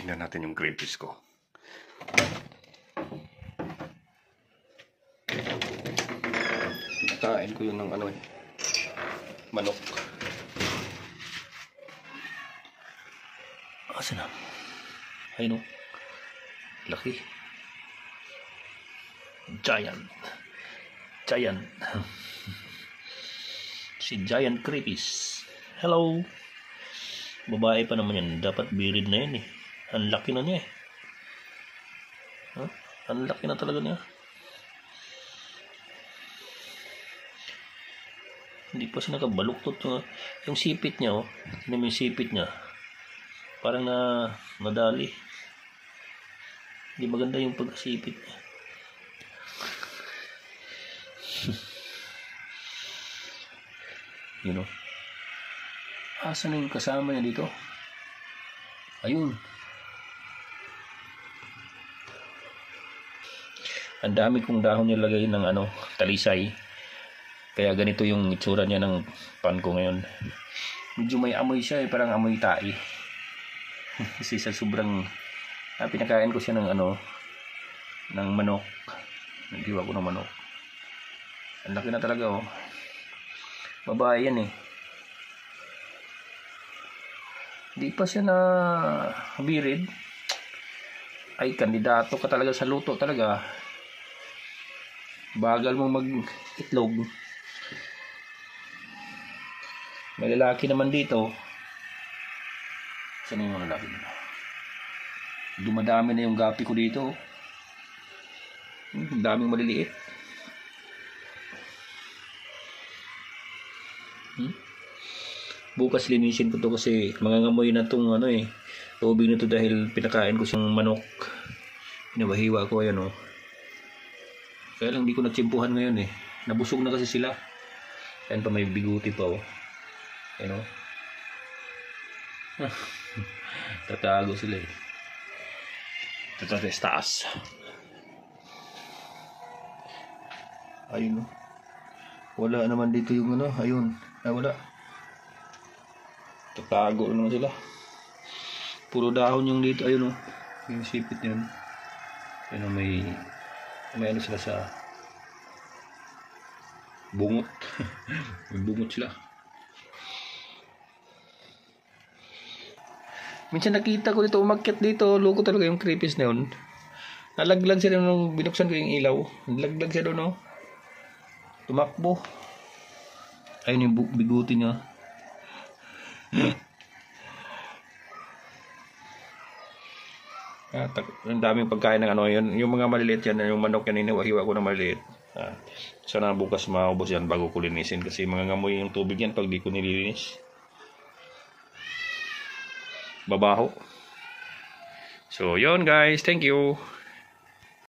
tingnan natin yung crayfish ko. Kain ko yun ng ano eh, manok. Asan na? Ayun o. Laki. Giant. Si giant crayfish. Hello. Babae pa naman yan. Dapat birid na yan eh. Ang laki na niya eh. Huh? Ang laki na talaga niya. Hindi pa siya nakabaluktot. Yung sipit niya oh. Tignan mo yung sipit niya. Parang nadali. Hindi maganda yung pagkasipit niya. You know. Asan na yung kasama niya dito? Ayun. Ang dami kong dahon nilagay ng talisay. Kaya ganito yung itsura niya ng pan ko ngayon. Medyo may amoy siya eh, parang amoy tai. Kasi sa sobrang pinakain ko siya ng ng manok. Naghiwa ko ng manok. Ang laki na talaga oh. Babae yan eh. Di pa siya na birid. Ay, kandidato ka talaga sa luto talaga. Bagal mong mag-itlog. May lalaki naman dito. Saan yung lalaki dito? Dumadami na yung gapi ko dito. Daming maliliit. Bukas linisin ko to kasi mangangamoy na tong tubig nito dahil pinakain ko siyang manok. Hinawahiwa ko ayan oh. Kaya lang hindi ko natsimpuhan ngayon eh. Nabusog na kasi sila. Ayan pa may biguti pa oh. Ayan oh. Tatago sila eh. Tatago sa taas. Ayun oh. Wala naman dito yung ayun. Ay wala. Tatago naman sila. Puro dahon yung dito. Ayun oh. Yung sipit yun. Ayun oh, may sila sa bungot. May bungot sila. Minsan nakita ko dito umakyat dito. Loko talaga yung crayfish na yun. Nalaglag siya nung binuksan ko yung ilaw. Nalaglag siya doon oh. Tumakbo. Ayun yung biguti niya. Ang daming pagkain ng yun. Yung mga maliliit yan, yung manok yan, iniwahiwa ko na maliliit. Sana bukas maubos yan bago ko linisin kasi mangangamoy yung tubig yan pag di ko nililinis. Babaho. So yun guys, thank you.